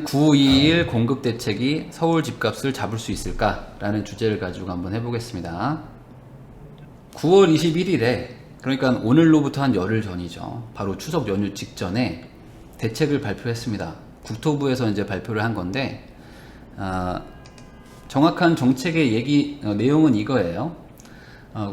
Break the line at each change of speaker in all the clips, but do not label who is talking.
921 공급 대책이 서울 집값을 잡을 수 있을까라는 주제를 가지고 한번 해보겠습니다. 9월 21일에 그러니까 오늘로부터 한 열흘 전이죠. 바로 추석 연휴 직전에 대책을 발표했습니다. 국토부에서 이제 발표를 한 건데 정확한 정책의 내용은 이거예요.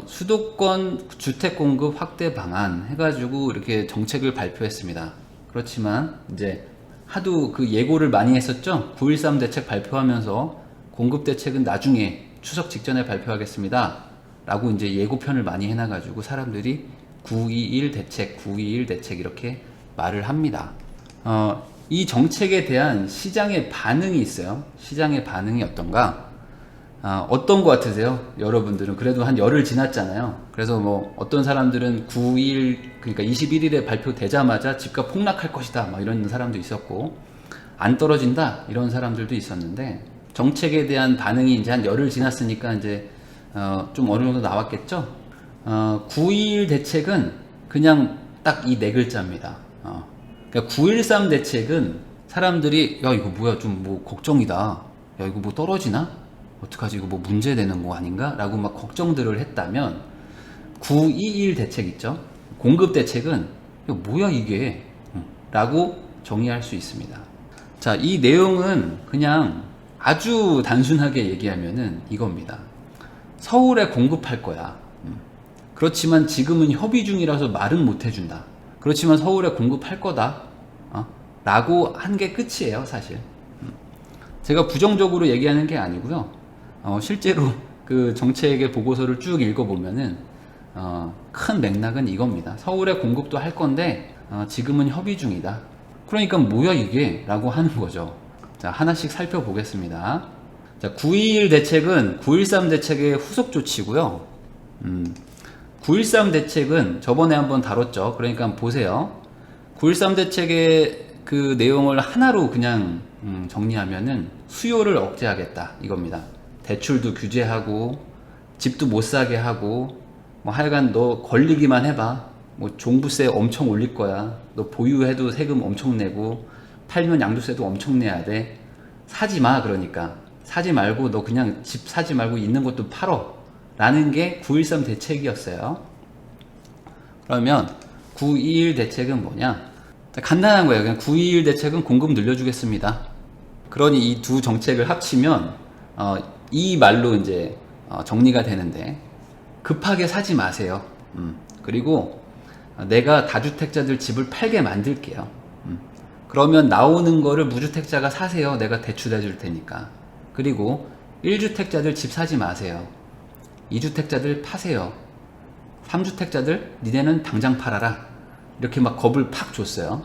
수도권 주택 공급 확대 방안 해가지고 이렇게 정책을 발표했습니다. 그렇지만 이제 하도 그 예고를 많이 했었죠. 9.13 대책 발표하면서 공급 대책은 나중에 추석 직전에 발표하겠습니다 라고 이제 예고편을 많이 해놔가지고 사람들이 9.21 대책, 9.21 대책 이렇게 말을 합니다. 이 정책에 대한 시장의 반응이 있어요. 시장의 반응이 어떤가? 어떤 것 같으세요? 여러분들은 그래도 한 열흘 지났잖아요. 그래서 뭐 어떤 사람들은 9일 그러니까 21일에 발표되자마자 집값 폭락할 것이다 막 이런 사람도 있었고 안 떨어진다 이런 사람들도 있었는데 정책에 대한 반응이 이제 한 열흘 지났으니까 이제 좀 어느 정도 나왔겠죠. 9.21 대책은 그냥 딱 이 네 글자입니다. 그러니까 9.13 대책은 사람들이 야 이거 뭐야 좀 뭐 걱정이다. 야 이거 뭐 떨어지나? 어떡하지 이거 뭐 문제되는 거 아닌가? 라고 막 걱정들을 했다면 9.21 대책 있죠? 공급 대책은 뭐야 이게? 라고 정의할 수 있습니다. 자, 이 내용은 그냥 아주 단순하게 얘기하면은 이겁니다. 서울에 공급할 거야. 그렇지만 지금은 협의 중이라서 말은 못 해준다. 그렇지만 서울에 공급할 거다. 라고 한 게 끝이에요, 사실. 제가 부정적으로 얘기하는 게 아니고요. 실제로 그 정책의 보고서를 쭉 읽어보면은 큰 맥락은 이겁니다. 서울에 공급도 할 건데 지금은 협의 중이다. 그러니까 뭐야 이게? 라고 하는 거죠. 자, 하나씩 살펴보겠습니다. 자, 9.21 대책은 9.13 대책의 후속 조치고요. 9.13 대책은 저번에 한번 다뤘죠. 그러니까 보세요. 9.13 대책의 그 내용을 하나로 그냥 정리하면은 수요를 억제하겠다 이겁니다. 대출도 규제하고 집도 못 사게 하고 뭐 하여간 너 걸리기만 해봐. 뭐 종부세 엄청 올릴 거야. 너 보유해도 세금 엄청 내고 팔면 양도세도 엄청 내야 돼. 사지 마. 그러니까 사지 말고 너 그냥 집 사지 말고 있는 것도 팔어 라는 게 9.13 대책이었어요. 그러면 9.21 대책은 뭐냐? 간단한 거예요. 그냥 9.21 대책은 공급 늘려주겠습니다. 그러니 이 두 정책을 합치면 이 말로 이제 정리가 되는데 급하게 사지 마세요. 그리고 내가 다주택자들 집을 팔게 만들게요. 그러면 나오는 거를 무주택자가 사세요. 내가 대출해 줄 테니까. 그리고 1주택자들 집 사지 마세요. 2주택자들 파세요. 3주택자들 니네는 당장 팔아라. 이렇게 막 겁을 팍 줬어요.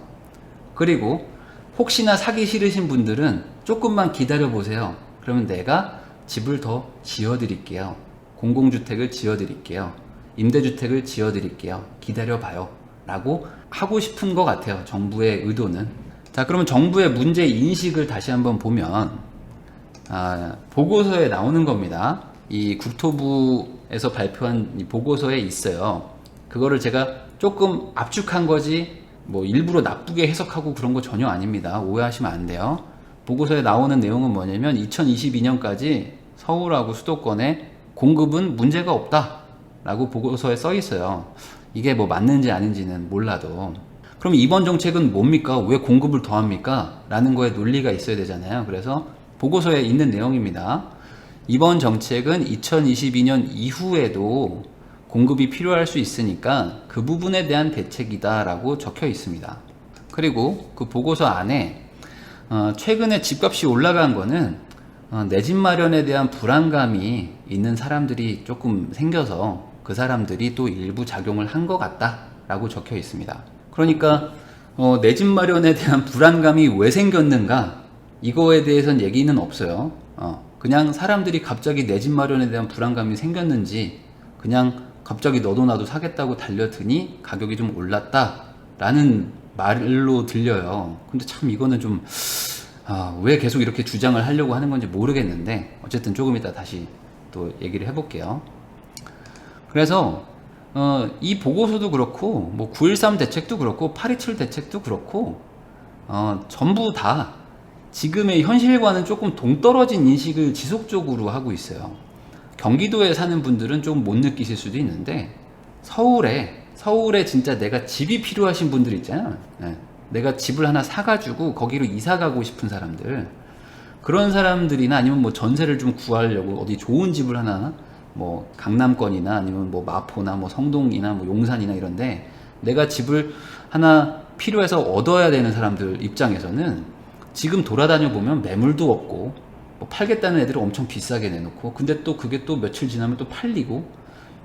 그리고 혹시나 사기 싫으신 분들은 조금만 기다려 보세요. 그러면 내가 집을 더 지어드릴게요. 공공주택을 지어드릴게요. 임대주택을 지어드릴게요. 기다려봐요. 라고 하고 싶은 것 같아요. 정부의 의도는. 자, 그러면 정부의 문제 인식을 다시 한번 보면 보고서에 나오는 겁니다. 이 국토부에서 발표한 이 보고서에 있어요. 그거를 제가 조금 압축한 거지 뭐 일부러 나쁘게 해석하고 그런 거 전혀 아닙니다. 오해하시면 안 돼요. 보고서에 나오는 내용은 뭐냐면 2022년까지 서울하고 수도권에 공급은 문제가 없다 라고 보고서에 써 있어요. 이게 뭐 맞는지 아닌지는 몰라도 그럼 이번 정책은 뭡니까? 왜 공급을 더 합니까? 라는 거에 논리가 있어야 되잖아요. 그래서 보고서에 있는 내용입니다. 이번 정책은 2022년 이후에도 공급이 필요할 수 있으니까 그 부분에 대한 대책이다 라고 적혀 있습니다. 그리고 그 보고서 안에 최근에 집값이 올라간 거는 내 집 마련에 대한 불안감이 있는 사람들이 조금 생겨서 그 사람들이 또 일부 작용을 한 것 같다 라고 적혀 있습니다. 그러니까 내 집 마련에 대한 불안감이 왜 생겼는가 이거에 대해서는 얘기는 없어요. 그냥 사람들이 갑자기 내 집 마련에 대한 불안감이 생겼는지 그냥 갑자기 너도 나도 사겠다고 달려드니 가격이 좀 올랐다 라는 말로 들려요. 근데 참 이거는 좀 왜 계속 이렇게 주장을 하려고 하는 건지 모르겠는데 어쨌든 조금 이따 다시 또 얘기를 해볼게요. 그래서 이 보고서도 그렇고 뭐 9.13 대책도 그렇고 8.27 대책도 그렇고 전부 다 지금의 현실과는 조금 동떨어진 인식을 지속적으로 하고 있어요. 경기도에 사는 분들은 좀 못 느끼실 수도 있는데, 서울에 진짜 내가 집이 필요하신 분들 있잖아요. 네. 내가 집을 하나 사가지고 거기로 이사 가고 싶은 사람들, 그런 사람들이나 아니면 뭐 전세를 좀 구하려고 어디 좋은 집을 하나, 뭐 강남권이나 아니면 뭐 마포나 뭐 성동이나 뭐 용산이나 이런데 내가 집을 하나 필요해서 얻어야 되는 사람들 입장에서는 지금 돌아다녀 보면 매물도 없고, 뭐 팔겠다는 애들을 엄청 비싸게 내놓고, 근데 또 그게 또 며칠 지나면 또 팔리고,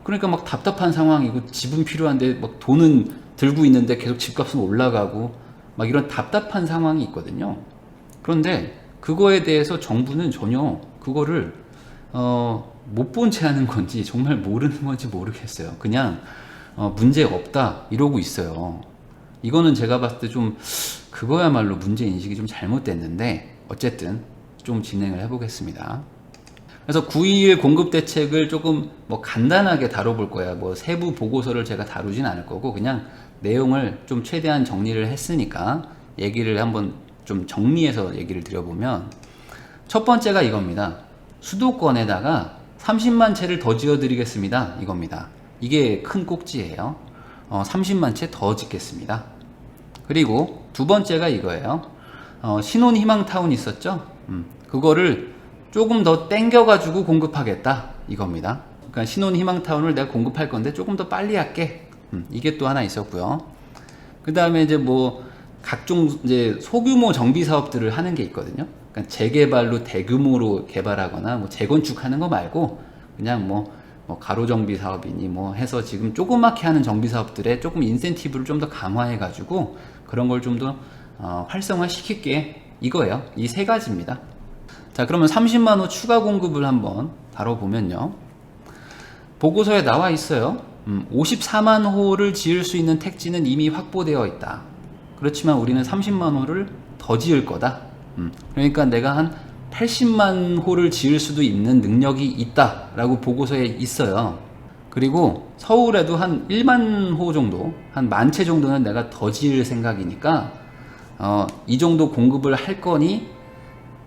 그러니까 막 답답한 상황이고, 집은 필요한데 막 돈은 들고 있는데 계속 집값은 올라가고, 막 이런 답답한 상황이 있거든요. 그런데 그거에 대해서 정부는 전혀 그거를 못 본 채 하는 건지 정말 모르는 건지 모르겠어요. 그냥 문제 없다 이러고 있어요. 이거는 제가 봤을 때 좀 그거야말로 문제 인식이 좀 잘못됐는데, 어쨌든 좀 진행을 해보겠습니다. 그래서 9.21 공급 대책을 조금 뭐 간단하게 다뤄볼 거야. 뭐 세부 보고서를 제가 다루진 않을 거고, 그냥 내용을 좀 최대한 정리를 했으니까 얘기를 한번 좀 정리해서 얘기를 드려보면, 첫 번째가 이겁니다. 수도권에다가 30만 채를 더 지어드리겠습니다. 이겁니다. 이게 큰 꼭지예요. 30만 채 더 짓겠습니다. 그리고 두 번째가 이거예요. 신혼희망타운 있었죠? 그거를 조금 더 땡겨가지고 공급하겠다. 이겁니다. 그러니까 신혼희망타운을 내가 공급할 건데 조금 더 빨리 할게. 이게 또 하나 있었고요. 그 다음에 이제 뭐 각종 이제 소규모 정비 사업들을 하는 게 있거든요. 그러니까 재개발로 대규모로 개발하거나 뭐 재건축하는 거 말고 그냥 뭐 가로 정비 사업이니 뭐 해서 지금 조그맣게 하는 정비 사업들에 조금 인센티브를 좀 더 강화해 가지고 그런 걸 좀 더 활성화 시킬게, 이거예요. 이 세 가지입니다. 자, 그러면 30만 호 추가 공급을 한번 다뤄보면요. 보고서에 나와 있어요. 54만 호를 지을 수 있는 택지는 이미 확보되어 있다. 그렇지만 우리는 30만 호를 더 지을 거다. 그러니까 내가 한 80만 호를 지을 수도 있는 능력이 있다라고 보고서에 있어요. 그리고 서울에도 한 1만 호 정도, 한 10,000채 정도는 내가 더 지을 생각이니까 이 정도 공급을 할 거니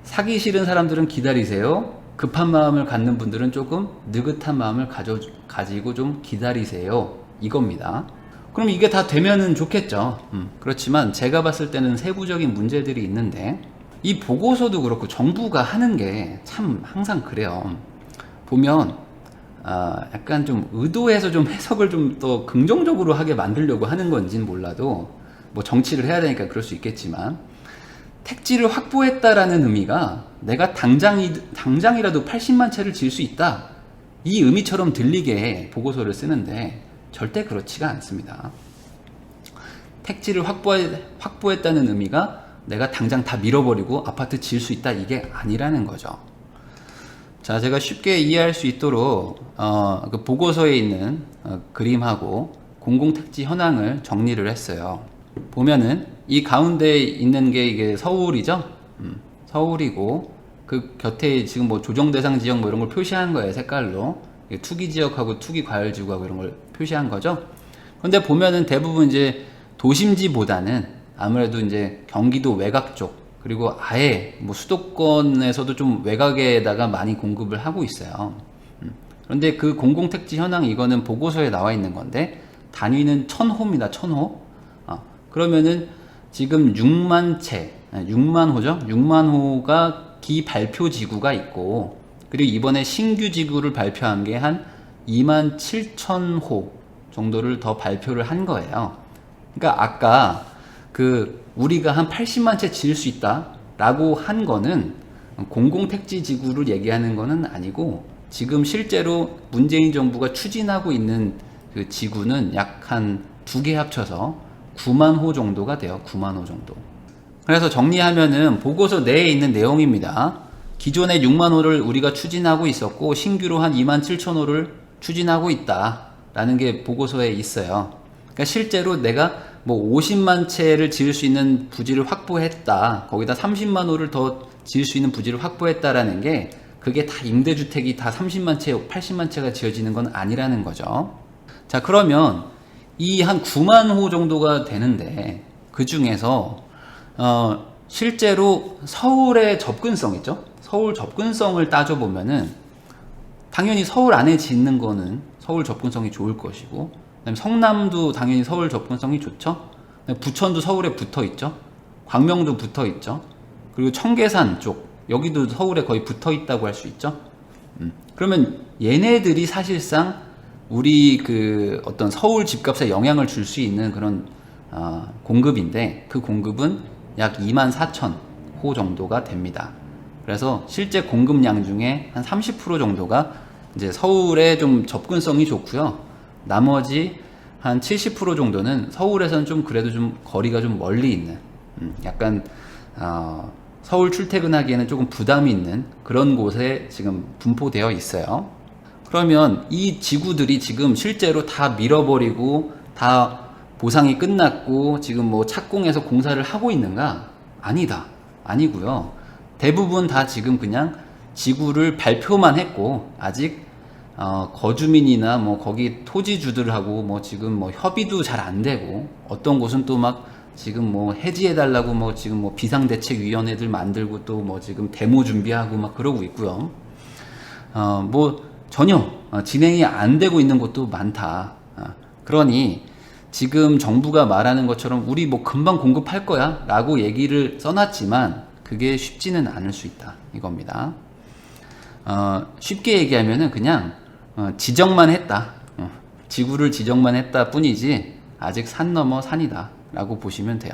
사기 싫은 사람들은 기다리세요. 급한 마음을 갖는 분들은 조금 느긋한 마음을 가지고 좀 기다리세요. 이겁니다. 그럼 이게 다 되면은 좋겠죠. 그렇지만 제가 봤을 때는 세부적인 문제들이 있는데, 이 보고서도 그렇고 정부가 하는 게 참 항상 그래요. 보면 약간 좀 의도해서 좀 해석을 좀 더 긍정적으로 하게 만들려고 하는 건지는 몰라도, 뭐 정치를 해야 되니까 그럴 수 있겠지만, 택지를 확보했다라는 의미가 내가 당장이라도 80만 채를 지을 수 있다, 이 의미처럼 들리게 보고서를 쓰는데 절대 그렇지가 않습니다. 택지를 확보했다는 의미가 내가 당장 다 밀어버리고 아파트 지을 수 있다, 이게 아니라는 거죠. 자, 제가 쉽게 이해할 수 있도록 그 보고서에 있는 그림하고 공공택지 현황을 정리를 했어요. 보면은 이 가운데 있는 게 이게 서울이죠. 서울이고 그 곁에 지금 뭐 조정대상 지역 뭐 이런 걸 표시한 거예요, 색깔로. 투기지역하고 투기과열지구하고 이런 걸 표시한 거죠. 근데 보면은 대부분 이제 도심지보다는 아무래도 이제 경기도 외곽 쪽, 그리고 아예 뭐 수도권에서도 좀 외곽에다가 많이 공급을 하고 있어요. 그런데 그 공공택지 현황, 이거는 보고서에 나와 있는 건데 단위는 1000호입니다. 1000호. 그러면은 지금 6만 채, 6만 호죠. 6만 호가 기발표 지구가 있고, 그리고 이번에 신규 지구를 발표한 게 한 27,000호 정도를 더 발표를 한 거예요. 그러니까 아까 그 우리가 한 80만 채 지을 수 있다 라고 한 거는 공공택지 지구를 얘기하는 거는 아니고, 지금 실제로 문재인 정부가 추진하고 있는 그 지구는 약 한 2개 합쳐서 9만 호 정도가 돼요. 9만 호 정도. 그래서 정리하면은 보고서 내에 있는 내용입니다. 기존에 6만 호를 우리가 추진하고 있었고, 신규로 한 27,000호를 추진하고 있다 라는 게 보고서에 있어요. 그러니까 실제로 내가 뭐 50만 채를 지을 수 있는 부지를 확보했다, 거기다 30만 호를 더 지을 수 있는 부지를 확보했다라는 게, 그게 다 임대주택이 다 30만 채, 80만 채가 지어지는 건 아니라는 거죠. 자, 그러면 이 한 9만 호 정도가 되는데, 그 중에서 실제로 서울의 접근성 있죠? 서울 접근성을 따져보면은 당연히 서울 안에 짓는 거는 서울 접근성이 좋을 것이고, 그다음에 성남도 당연히 서울 접근성이 좋죠. 부천도 서울에 붙어 있죠. 광명도 붙어 있죠. 그리고 청계산 쪽 여기도 서울에 거의 붙어 있다고 할 수 있죠. 그러면 얘네들이 사실상 우리 그 어떤 서울 집값에 영향을 줄 수 있는 그런 공급인데, 그 공급은 약 24,000호 정도가 됩니다. 그래서 실제 공급량 중에 한 30% 정도가 이제 서울에 좀 접근성이 좋고요. 나머지 한 70% 정도는 서울에서는 좀 그래도 좀 거리가 좀 멀리 있는, 약간 서울 출퇴근하기에는 조금 부담이 있는 그런 곳에 지금 분포되어 있어요. 그러면 이 지구들이 지금 실제로 다 밀어버리고 다 보상이 끝났고 지금 뭐 착공해서 공사를 하고 있는가? 아니다. 아니고요. 대부분 다 지금 그냥 지구를 발표만 했고, 아직 거주민이나 뭐 거기 토지주들하고 뭐 지금 뭐 협의도 잘 안 되고, 어떤 곳은 또 막 지금 뭐 해지해달라고 뭐 지금 뭐 비상대책위원회들 만들고 또 뭐 지금 데모 준비하고 막 그러고 있고요. 뭐 전혀 진행이 안 되고 있는 곳도 많다. 그러니 지금 정부가 말하는 것처럼 우리 뭐 금방 공급할 거야 라고 얘기를 써놨지만 그게 쉽지는 않을 수 있다 이겁니다. 쉽게 얘기하면은 그냥 지정만 했다, 지구를 지정만 했다 뿐이지 아직 산 넘어 산이다 라고 보시면 돼요.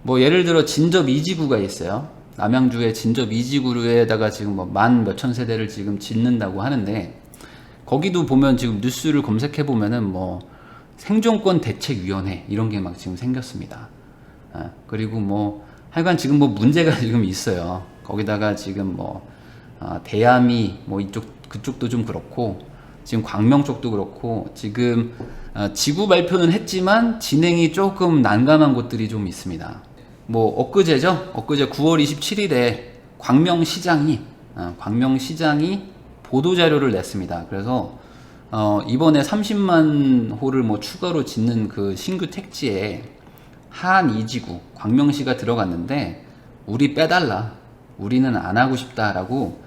뭐 예를 들어 진접 2지구가 있어요. 남양주의 진접 2지구에다가 지금 뭐 만 몇천 세대를 지금 짓는다고 하는데, 거기도 보면 지금 뉴스를 검색해 보면은 뭐 생존권 대책위원회 이런 게 막 지금 생겼습니다. 그리고 뭐 하여간 지금 뭐 문제가 지금 있어요. 거기다가 지금 뭐 대야미 뭐 이쪽 그쪽도 좀 그렇고, 지금 광명 쪽도 그렇고, 지금 지구 발표는 했지만 진행이 조금 난감한 곳들이 좀 있습니다. 뭐 엊그제죠? 엊그제 9월 27일에 광명시장이 보도자료를 냈습니다. 그래서 이번에 30만 호를 뭐 추가로 짓는 그 신규 택지에 한 2지구 광명시가 들어갔는데, 우리 빼달라, 우리는 안 하고 싶다라고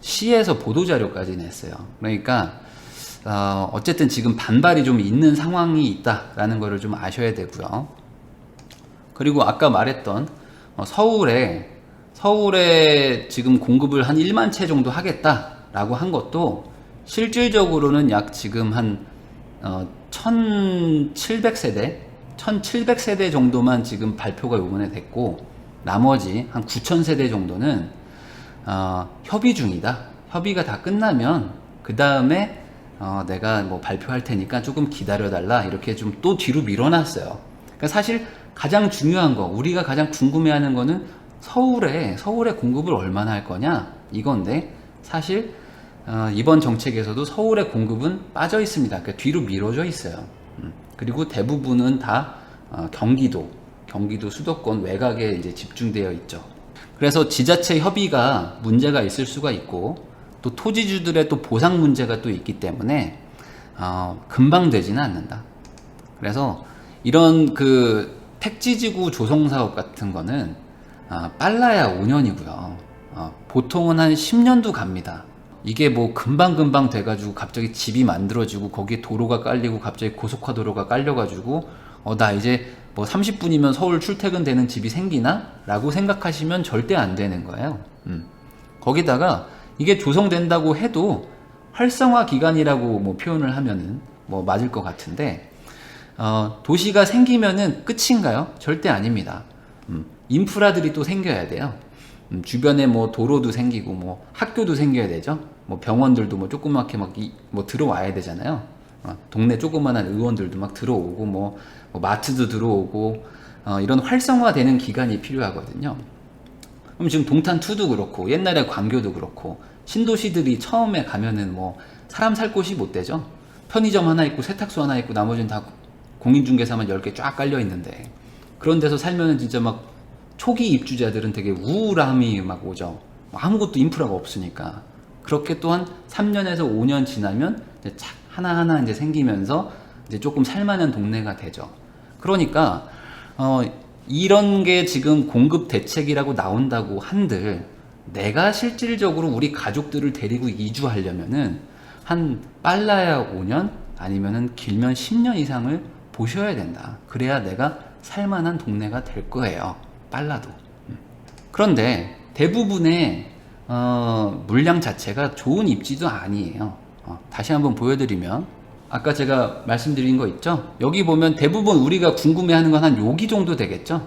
시에서 보도자료까지 냈어요. 그러니까 어쨌든 지금 반발이 좀 있는 상황이 있다라는 거를 좀 아셔야 되고요. 그리고 아까 말했던 서울에 지금 공급을 한 1만 채 정도 하겠다라고 한 것도 실질적으로는 약 지금 한 1700세대 정도만 지금 발표가 요번에 됐고, 나머지 한 9000세대 정도는 협의 중이다. 협의가 다 끝나면 그 다음에 내가 뭐 발표할 테니까 조금 기다려달라, 이렇게 좀 또 뒤로 밀어놨어요. 그러니까 사실 가장 중요한 거, 우리가 가장 궁금해하는 거는 서울에 공급을 얼마나 할 거냐 이건데, 사실 이번 정책에서도 서울의 공급은 빠져 있습니다. 그러니까 뒤로 미뤄져 있어요. 그리고 대부분은 다 경기도 수도권 외곽에 이제 집중되어 있죠. 그래서 지자체 협의가 문제가 있을 수가 있고, 또 토지주들의 또 보상 문제가 또 있기 때문에 금방 되지는 않는다. 그래서 이런 그 택지지구 조성 사업 같은 거는 빨라야 5년이고요. 보통은 한 10년도 갑니다. 이게 뭐 금방 돼가지고 갑자기 집이 만들어지고 거기에 도로가 깔리고 갑자기 고속화도로가 깔려가지고 나 이제 뭐 30분이면 서울 출퇴근되는 집이 생기나? 라고 생각하시면 절대 안 되는 거예요. 거기다가 이게 조성된다고 해도 활성화 기간이라고 뭐 표현을 하면은 뭐 맞을 것 같은데, 도시가 생기면은 끝인가요? 절대 아닙니다. 인프라들이 또 생겨야 돼요. 주변에 뭐 도로도 생기고 뭐 학교도 생겨야 되죠. 뭐 병원들도 뭐 조그맣게 막 뭐 들어와야 되잖아요. 동네 조그만한 의원들도 막 들어오고 뭐 마트도 들어오고 이런 활성화되는 기간이 필요하거든요. 그럼 지금 동탄2도 그렇고 옛날에 광교도 그렇고 신도시들이 처음에 가면은 뭐 사람 살 곳이 못 되죠. 편의점 하나 있고 세탁소 하나 있고 나머지는 다 공인중개사만 10개 쫙 깔려 있는데, 그런 데서 살면은 진짜 막 초기 입주자들은 되게 우울함이 막 오죠. 아무것도 인프라가 없으니까. 그렇게 또한 3년에서 5년 지나면 이제 착 하나하나 이제 생기면서 이제 조금 살만한 동네가 되죠. 그러니까 이런 게 지금 공급 대책이라고 나온다고 한들 내가 실질적으로 우리 가족들을 데리고 이주하려면은 한 빨라야 5년 아니면은 길면 10년 이상을 보셔야 된다. 그래야 내가 살만한 동네가 될 거예요. 빨라도. 그런데 대부분의 물량 자체가 좋은 입지도 아니에요. 다시 한번 보여드리면 아까 제가 말씀드린 거 있죠? 여기 보면 대부분 우리가 궁금해하는 건 한 여기 정도 되겠죠?